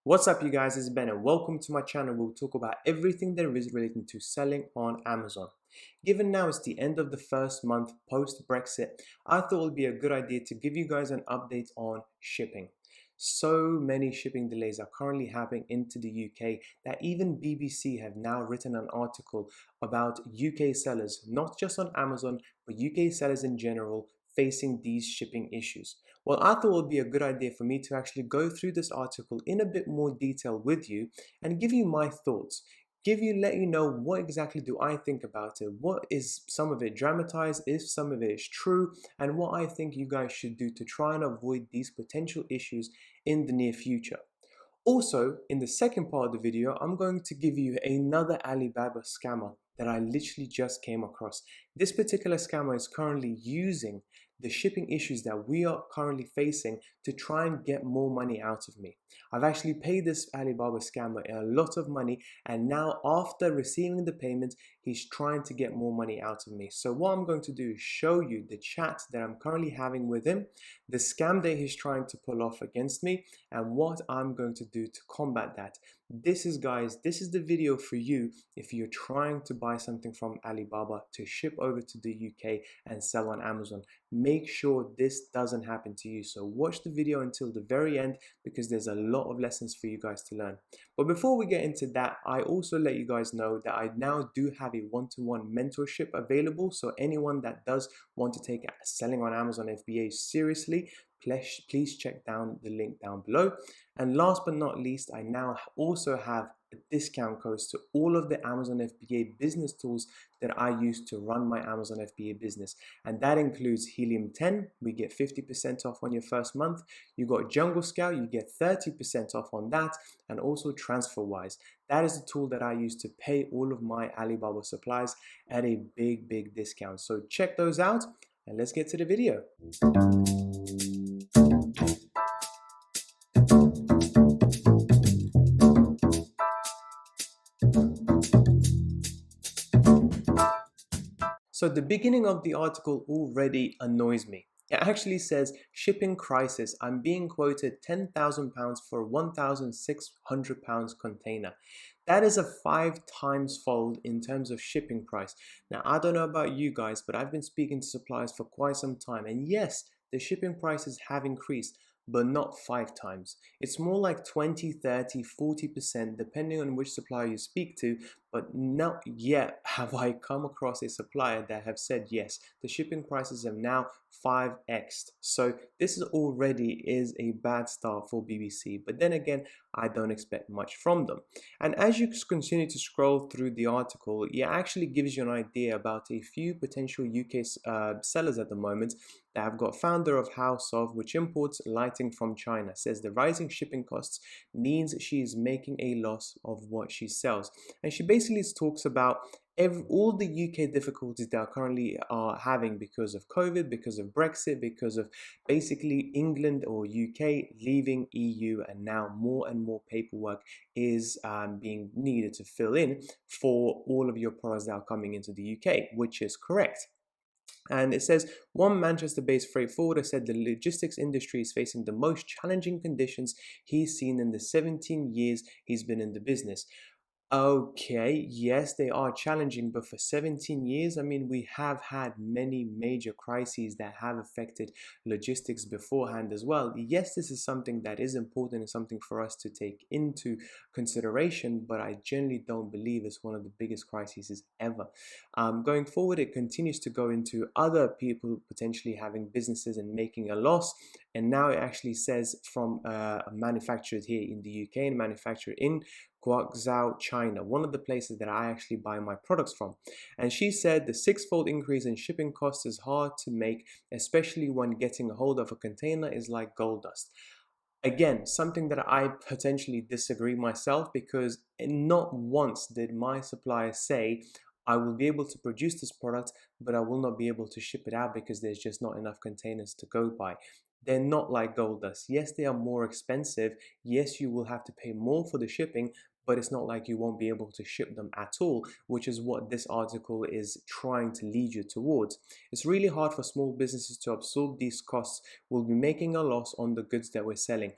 What's up you guys, it's Ben and welcome to my channel where we'll talk about everything there is relating to selling on Amazon. Given now it's the end of the first month post-Brexit, I thought it would be a good idea to give you guys an update on shipping. So many shipping delays are currently happening into the UK that even BBC have now written an article about UK sellers, not just on Amazon, but UK sellers in general facing these shipping issues. Well, I thought it would be a good idea for me to actually go through this article in a bit more detail with you and give you my thoughts. Let you know what exactly do I think about it, what is some of it dramatized, if some of it is true, and what I think you guys should do to try and avoid these potential issues in the near future. Also, in the second part of the video, I'm going to give you another Alibaba scammer that I literally just came across. This particular scammer is currently using the shipping issues that we are currently facing to try and get more money out of me. I've actually paid this Alibaba scammer a lot of money, and now after receiving the payment, he's trying to get more money out of me. So what I'm going to do is show you the chat that I'm currently having with him, the scam that he's trying to pull off against me, and what I'm going to do to combat that. This is the video for you if you're trying to buy something from Alibaba to ship over to the UK and sell on Amazon. Make sure this doesn't happen to you. So watch the video until the very end because there's a lot of lessons for you guys to learn. But before we get into that, I also let you guys know that I now do have a one-to-one mentorship available. So anyone that does want to take selling on Amazon FBA seriously, please check down the link down below. And last but not least, I now also have discount codes to all of the Amazon FBA business tools that I use to run my Amazon FBA business, and that includes Helium 10. We get 50% off on your first month. You got Jungle Scout, you get 30% off on that, and also Transferwise. That is the tool that I use to pay all of my Alibaba supplies at a big discount. So check those out and let's get to the video. So the beginning of the article already annoys me. It actually says, shipping crisis, I'm being quoted £10,000 for a £1,600 container. That is a 5 times fold in terms of shipping price. Now, I don't know about you guys, but I've been speaking to suppliers for quite some time. And yes, the shipping prices have increased, but not 5 times. It's more like 20, 30, 40% depending on which supplier you speak to, but not yet have I come across a supplier that have said yes, the shipping prices have now 5x'd. So this is already a bad start for BBC, but then again, I don't expect much from them. And as you continue to scroll through the article, it actually gives you an idea about a few potential UK sellers at the moment that have got founder of House of, which imports lighting from China, says the rising shipping costs means she is making a loss of what she sells. And she basically talks about all the UK difficulties that are currently having because of COVID, because of Brexit, because of basically England or UK leaving EU, and now more and more paperwork is being needed to fill in for all of your products that are coming into the UK, which is correct. And it says, one Manchester-based freight forwarder said the logistics industry is facing the most challenging conditions he's seen in the 17 years he's been in the business. Okay, yes, they are challenging, but for 17 years, I mean, we have had many major crises that have affected logistics beforehand as well. Yes, this is something that is important and something for us to take into consideration, but I generally don't believe it's one of the biggest crises ever. Going forward, it continues to go into other people potentially having businesses and making a loss. And now it actually says from manufactured here in the UK and manufactured in Guangzhou, China, one of the places that I actually buy my products from. And she said the 6-fold increase in shipping costs is hard to make, especially when getting a hold of a container is like gold dust. Again, something that I potentially disagree myself, because not once did my supplier say, I will be able to produce this product, but I will not be able to ship it out because there's just not enough containers to go by. They're not like gold dust. Yes, they are more expensive. Yes, you will have to pay more for the shipping, but it's not like you won't be able to ship them at all, which is what this article is trying to lead you towards. It's really hard for small businesses to absorb these costs. We'll be making a loss on the goods that we're selling.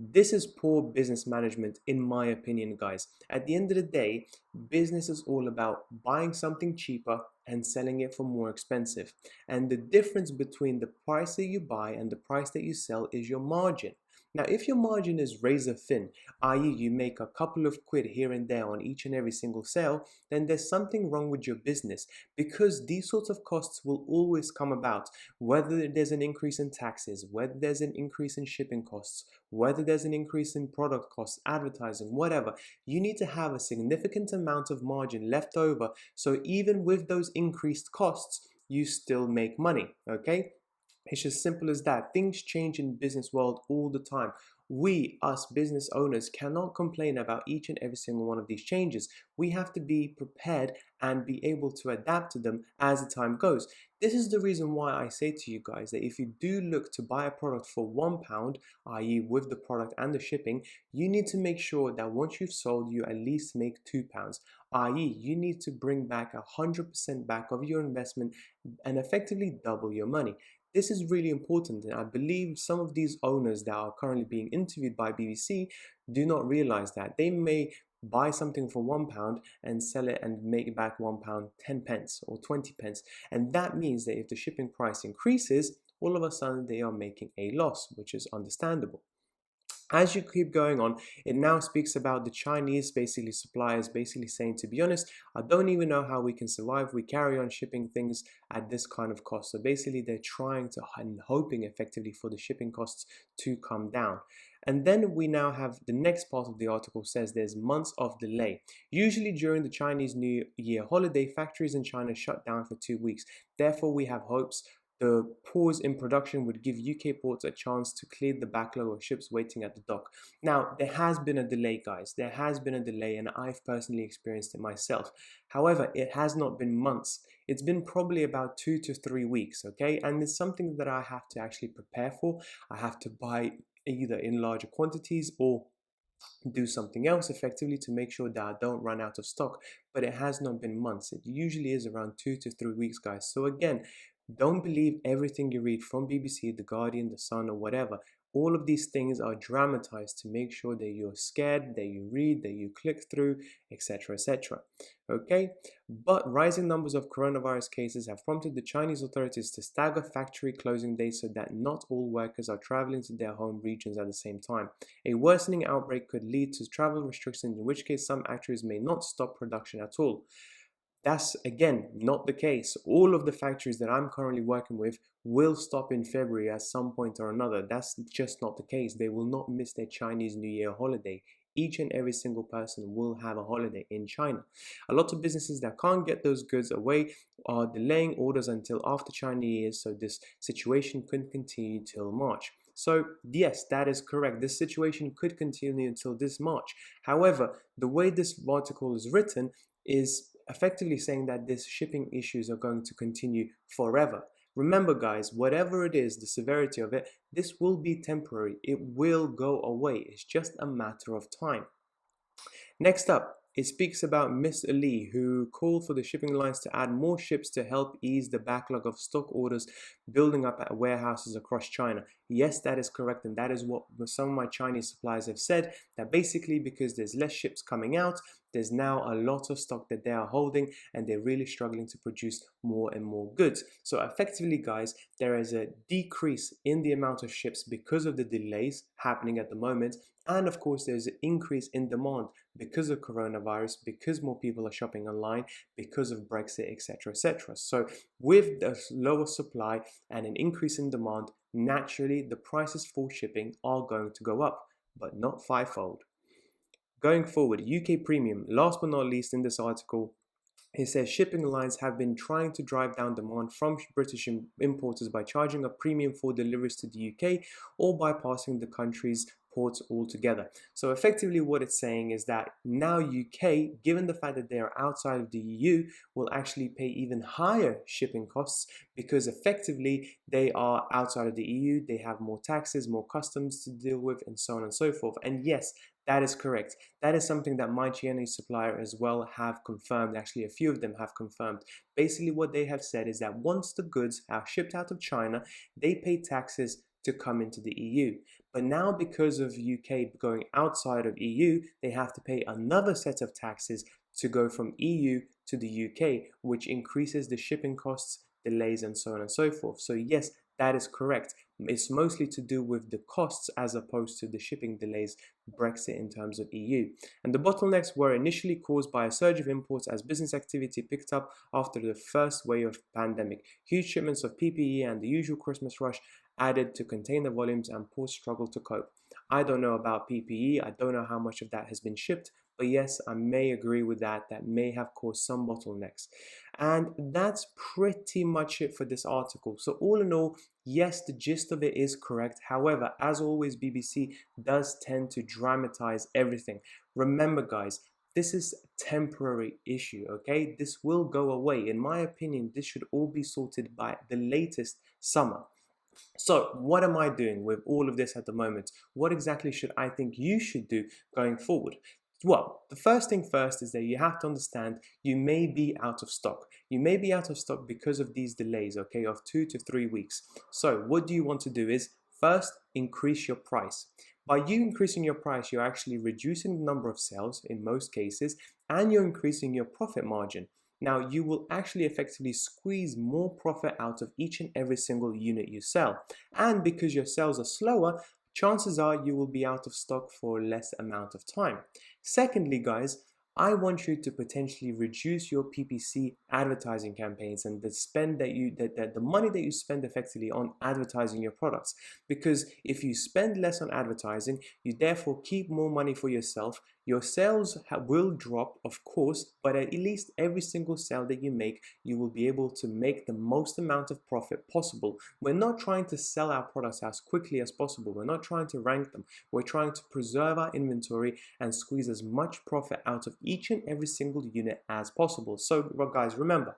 This is poor business management, in my opinion, guys. At the end of the day, business is all about buying something cheaper and selling it for more expensive. And the difference between the price that you buy and the price that you sell is your margin. Now, if your margin is razor thin, i.e. you make a couple of quid here and there on each and every single sale, then there's something wrong with your business, because these sorts of costs will always come about, whether there's an increase in taxes, whether there's an increase in shipping costs, whether there's an increase in product costs, advertising, whatever. You need to have a significant amount of margin left over, so even with those increased costs, you still make money, okay? It's as simple as that. Things change in business world all the time. We, us business owners, cannot complain about each and every single one of these changes. We have to be prepared and be able to adapt to them as the time goes. This is the reason why I say to you guys that if you do look to buy a product for £1, i.e. with the product and the shipping, you need to make sure that once you've sold, you at least make £2, i.e. you need to bring back 100% back of your investment and effectively double your money. This is really important, and I believe some of these owners that are currently being interviewed by BBC do not realize that. They may buy something for £1 and sell it and make back £1 10 pence or 20 pence, and that means that if the shipping price increases, all of a sudden they are making a loss, which is understandable. As you keep going on, it now speaks about the Chinese basically suppliers basically saying, to be honest, I don't even know how we can survive. We carry on shipping things at this kind of cost. So basically they're trying to and hoping effectively for the shipping costs to come down. And then we now have the next part of the article says there's months of delay. Usually during the Chinese New Year holiday, factories in China shut down for 2 weeks. Therefore, we have hopes the pause in production would give UK ports a chance to clear the backlog of ships waiting at the dock. Now, there has been a delay, guys. There has been a delay, and I've personally experienced it myself. However, it has not been months. It's been probably about 2 to 3 weeks, okay? And it's something that I have to actually prepare for. I have to buy either in larger quantities or do something else effectively to make sure that I don't run out of stock. But it has not been months. It usually is around 2 to 3 weeks, guys. So again, don't believe everything you read from BBC, The Guardian, The Sun, or whatever. All of these things are dramatized to make sure that you're scared, that you read, that you click through, etc., etc. Okay? But rising numbers of coronavirus cases have prompted the Chinese authorities to stagger factory closing days so that not all workers are traveling to their home regions at the same time. A worsening outbreak could lead to travel restrictions, in which case some factories may not stop production at all. That's, again, not the case. All of the factories that I'm currently working with will stop in February at some point or another. That's just not the case. They will not miss their Chinese New Year holiday. Each and every single person will have a holiday in China. A lot of businesses that can't get those goods away are delaying orders until after Chinese New Year, so this situation could continue till March. So yes, that is correct. This situation could continue until this March. However, the way this article is written is effectively saying that these shipping issues are going to continue forever. Remember, guys, whatever it is, the severity of it, this will be temporary. It will go away. It's just a matter of time. Next up, it speaks about Miss Ali, who called for the shipping lines to add more ships to help ease the backlog of stock orders building up at warehouses across China. Yes, that is correct, and that is what some of my Chinese suppliers have said, that basically because there's less ships coming out, there's now a lot of stock that they are holding, and they're really struggling to produce more and more goods. So effectively, guys, there is a decrease in the amount of ships because of the delays happening at the moment, and of course there's an increase in demand because of coronavirus, because more people are shopping online, because of Brexit, etc., etc. So with the lower supply and an increase in demand, naturally the prices for shipping are going to go up, but not fivefold. Going forward, UK premium, last but not least in this article, it says shipping lines have been trying to drive down demand from British importers by charging a premium for deliveries to the UK or bypassing the country's ports altogether. So effectively what it's saying is that now UK, given the fact that they are outside of the EU, will actually pay even higher shipping costs because effectively they are outside of the EU, they have more taxes, more customs to deal with, and so on and so forth. And yes, that is correct. That is something that my Chinese supplier as well have confirmed. Actually, a few of them have confirmed. Basically, what they have said is that once the goods are shipped out of China, they pay taxes to come into the EU. But now because of UK going outside of EU, they have to pay another set of taxes to go from EU to the UK, which increases the shipping costs, delays, and so on and so forth. So yes, that is correct. It's mostly to do with the costs as opposed to the shipping delays, Brexit in terms of EU. And the bottlenecks were initially caused by a surge of imports as business activity picked up after the first wave of pandemic. Huge shipments of PPE and the usual Christmas rush added to contain the volumes, and ports struggled to cope. I don't know about PPE, I don't know how much of that has been shipped, but yes, I may agree with that. That may have caused some bottlenecks. And that's pretty much it for this article. So all in all, yes, the gist of it is correct. However, as always, BBC does tend to dramatize everything. Remember, guys, this is a temporary issue, okay? This will go away. In my opinion, this should all be sorted by the latest summer. So what am I doing with all of this at the moment? What exactly should I think you should do going forward? Well, the first thing first is that you have to understand you may be out of stock. You may be out of stock because of these delays, okay, of 2 to 3 weeks. So what do you want to do is first increase your price. By you increasing your price, you're actually reducing the number of sales in most cases, and you're increasing your profit margin. Now, you will actually effectively squeeze more profit out of each and every single unit you sell. And because your sales are slower, chances are you will be out of stock for less amount of time. Secondly, guys, I want you to potentially reduce your PPC advertising campaigns and the spend that the money that you spend effectively on advertising your products. Because if you spend less on advertising, you therefore keep more money for yourself. Your sales will drop, of course, but at least every single sale that you make, you will be able to make the most amount of profit possible. We're not trying to sell our products as quickly as possible. We're not trying to rank them. We're trying to preserve our inventory and squeeze as much profit out of each and every single unit as possible. So, guys, remember,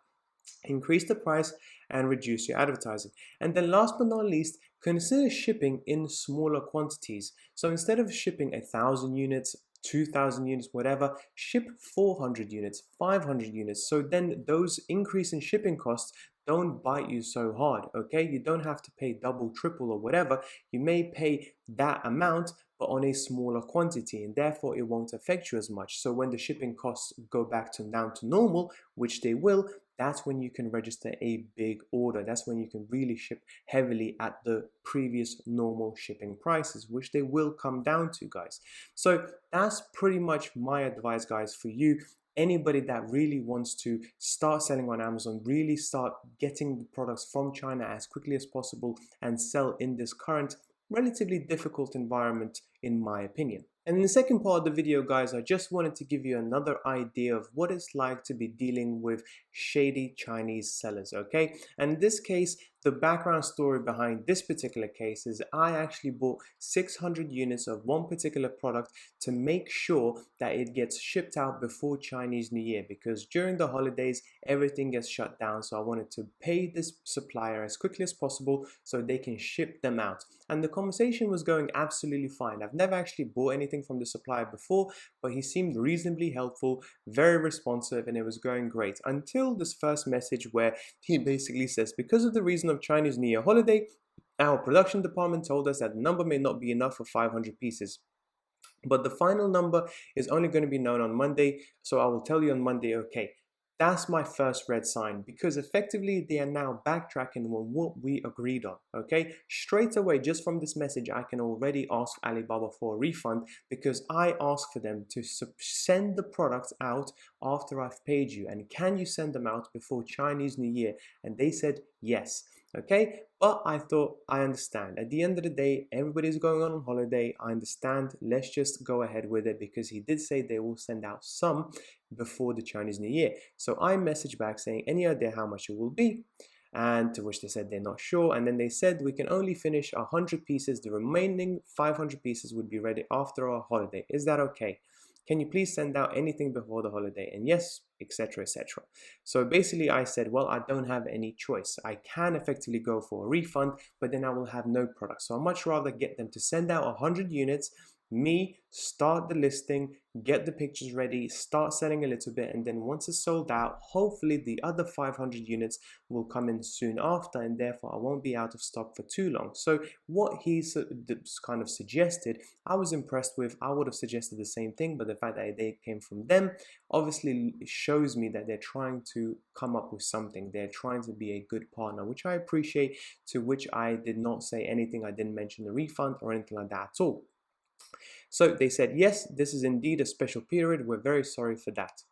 increase the price and reduce your advertising. And then last but not least, consider shipping in smaller quantities. So instead of shipping 1,000 units, 2,000 units, whatever, ship 400 units, 500 units. So then those increase in shipping costs don't bite you so hard, okay? You don't have to pay double, triple, or whatever. You may pay that amount, but on a smaller quantity, and therefore it won't affect you as much. So when the shipping costs go back to down to normal, which they will, that's when you can register a big order. That's when you can really ship heavily at the previous normal shipping prices, which they will come down to, guys. So that's pretty much my advice, guys, for you. Anybody that really wants to start selling on Amazon, really start getting the products from China as quickly as possible and sell in this current relatively difficult environment, in my opinion. And in the second part of the video, guys, I just wanted to give you another idea of what it's like to be dealing with shady Chinese sellers, okay? And in this case, the background story behind this particular case is I actually bought 600 units of one particular product to make sure that it gets shipped out before Chinese New Year, because during the holidays, everything gets shut down. So I wanted to pay this supplier as quickly as possible so they can ship them out. And the conversation was going absolutely fine. I've never actually bought anything from the supplier before, but he seemed reasonably helpful, very responsive, and it was going great until this first message where he basically says, because of the reason of Chinese New Year holiday, our production department told us that the number may not be enough for 500 pieces. But the final number is only going to be known on Monday, so I will tell you on Monday, okay. That's my first red sign, because effectively they are now backtracking on what we agreed on, okay? Straight away, just from this message, I can already ask Alibaba for a refund, because I asked for them to send the products out after I've paid you. And can you send them out before Chinese New Year? And they said yes. Okay, but I thought, I understand. At the end of the day, everybody's going on holiday. I understand. Let's just go ahead with it, because he did say they will send out some before the Chinese New Year. So I messaged back saying, any idea how much it will be? And to which they said they're not sure. And then they said we can only finish 100 pieces. The remaining 500 pieces would be ready after our holiday. Is that okay? Can you please send out anything before the holiday? And yes, etc, etc. So basically I said, well, I don't have any choice. I can effectively go for a refund, but then I will have no product. So I'd much rather get them to send out 100 units, Me, start the listing, get the pictures ready, start selling a little bit, and then once it's sold out, hopefully the other 500 units will come in soon after, and therefore I won't be out of stock for too long. So what he kind of suggested, I was impressed with. I would have suggested the same thing, but the fact that they came from them obviously shows me that they're trying to come up with something. They're trying to be a good partner, which I appreciate, to which I did not say anything. I didn't mention the refund or anything like that at all. So they said, yes, this is indeed a special period. We're very sorry for that.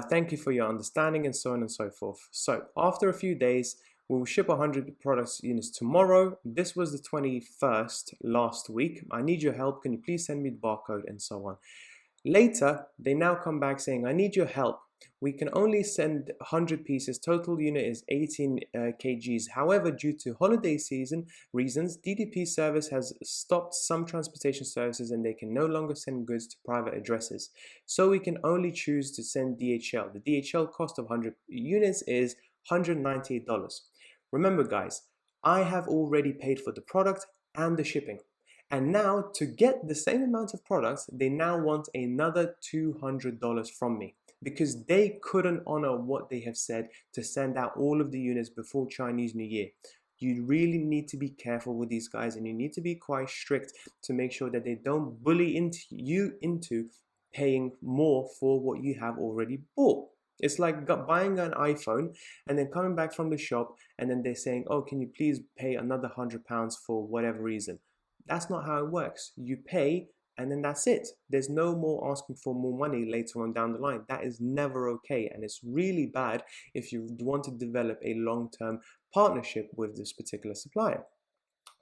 Thank you for your understanding, and so on and so forth. So after a few days, we will ship 100 products units tomorrow. This was the 21st last week. I need your help. Can you please send me the barcode, and so on. Later, they now come back saying, I need your help. We can only send 100 pieces. Total unit is 18 kgs. However, due to holiday season reasons, DDP service has stopped some transportation services and they can no longer send goods to private addresses. So we can only choose to send DHL. The DHL cost of 100 units is $198. Remember guys, I have already paid for the product and the shipping. And now to get the same amount of products, they now want another $200 from me because they couldn't honor what they have said to send out all of the units before Chinese New Year. You really need to be careful with these guys, and you need to be quite strict to make sure that they don't bully into paying more for what you have already bought. It's like buying an iPhone and then coming back from the shop and then they're saying, oh, can you please pay another £100 for whatever reason? That's not how it works. You pay and then that's it. There's no more asking for more money later on down the line. That is never okay, and it's really bad if you want to develop a long-term partnership with this particular supplier.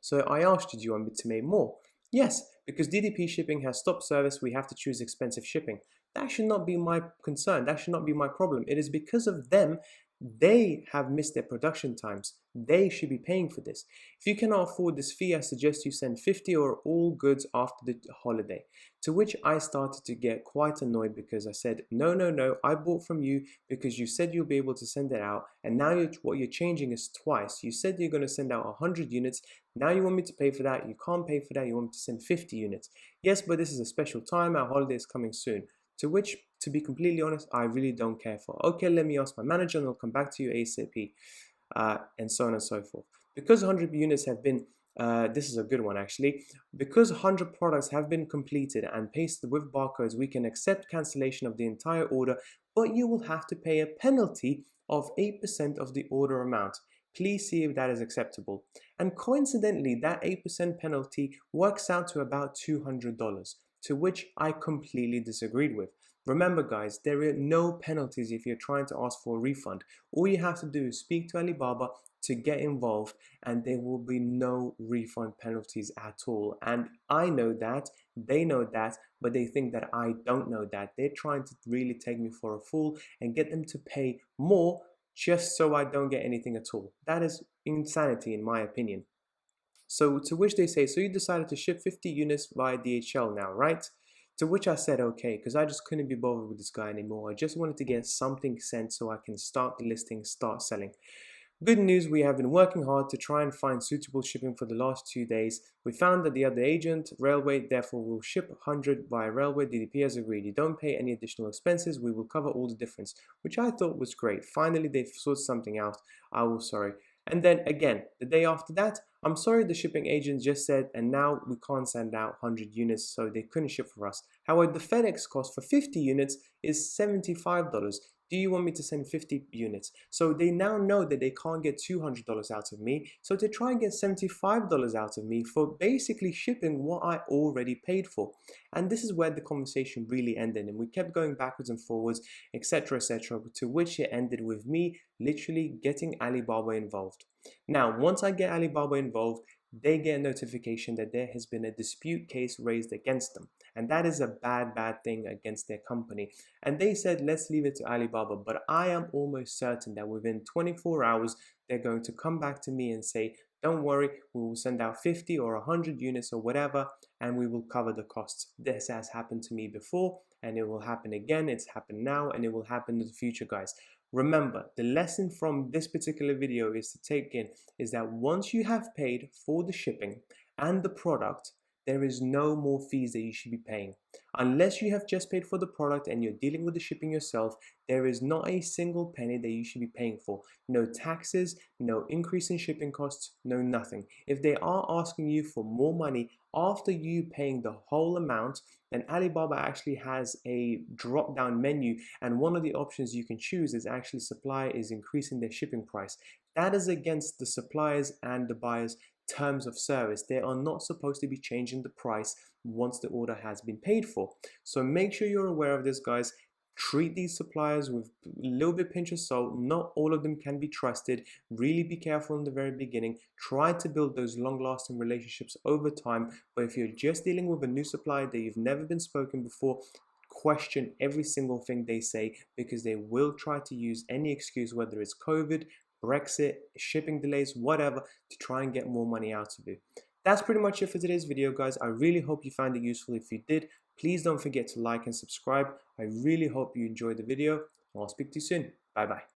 So I asked you, do you want me to make more? Yes, because DDP shipping has stopped service, we have to choose expensive shipping. That should not be my concern. That should not be my problem. It is because of them. They have missed their production times. They should be paying for this. If you cannot afford this fee, I suggest you send 50 or all goods after the holiday. To which I started to get quite annoyed because I said, no, no, no, I bought from you because you said you'll be able to send it out. And now what you're changing is twice. You said you're going to send out 100 units. Now you want me to pay for that. You can't pay for that. You want me to send 50 units. Yes, but this is a special time. Our holiday is coming soon. To which, to be completely honest, I really don't care for. Okay, let me ask my manager and I'll come back to you ASAP, and so on and so forth. Because 100 units have been, this is a good one actually, because 100 products have been completed and pasted with barcodes, we can accept cancellation of the entire order, but you will have to pay a penalty of 8% of the order amount. Please see if that is acceptable. And coincidentally, that 8% penalty works out to about $200. To which I completely disagreed with. Remember guys, there are no penalties if you're trying to ask for a refund. All you have to do is speak to Alibaba to get involved and there will be no refund penalties at all. And I know that, they know that, but they think that I don't know that. They're trying to really take me for a fool and get them to pay more just so I don't get anything at all. That is insanity in my opinion. So to which they say, so you decided to ship 50 units via DHL now, right? To which I said, okay, because I just couldn't be bothered with this guy anymore. I just wanted to get something sent so I can start the listing, start selling. Good news, we have been working hard to try and find suitable shipping for the last 2 days. We found that the other agent, Railway, therefore will ship 100 via Railway. DDP has agreed. You don't pay any additional expenses. We will cover all the difference, which I thought was great. Finally, they've sorted something out. I was sorry. And then again, the day after that, I'm sorry the shipping agent just said, and now we can't send out 100 units, so they couldn't ship for us. However, the FedEx cost for 50 units is $75. Do you want me to send 50 units? So they now know that they can't get $200 out of me. So to try and get $75 out of me for basically shipping what I already paid for. And this is where the conversation really ended. And we kept going backwards and forwards, etc., etc., to which it ended with me literally getting Alibaba involved. Now, once I get Alibaba involved, they get a notification that there has been a dispute case raised against them. And that is a bad thing against their company. And they said, let's leave it to Alibaba. But I am almost certain that within 24 hours, they're going to come back to me and say, don't worry, we will send out 50 or 100 units or whatever, and we will cover the costs. This has happened to me before, and it will happen again. It's happened now, and it will happen in the future, guys. Remember, the lesson from this particular video is to take in is that once you have paid for the shipping and the product, there is no more fees that you should be paying. Unless you have just paid for the product and you're dealing with the shipping yourself, there is not a single penny that you should be paying for. No taxes, no increase in shipping costs, no nothing. If they are asking you for more money after you paying the whole amount, then Alibaba actually has a drop down menu, and one of the options you can choose is actually supplier is increasing their shipping price. That is against the suppliers and the buyers terms of service. They are not supposed to be changing the price once the order has been paid for. So make sure you're aware of this, guys. Treat these suppliers with a little bit pinch of salt. Not all of them can be trusted. Really be careful in the very beginning. Try to build those long-lasting relationships over time. But if you're just dealing with a new supplier that you've never been spoken before, question every single thing they say, because they will try to use any excuse, whether it's COVID, Brexit, shipping delays, whatever, to try and get more money out of you. That's pretty much it for today's video, guys. I really hope you found it useful. If you did, please don't forget to like and subscribe. I really hope you enjoyed the video. I'll speak to you soon. Bye bye.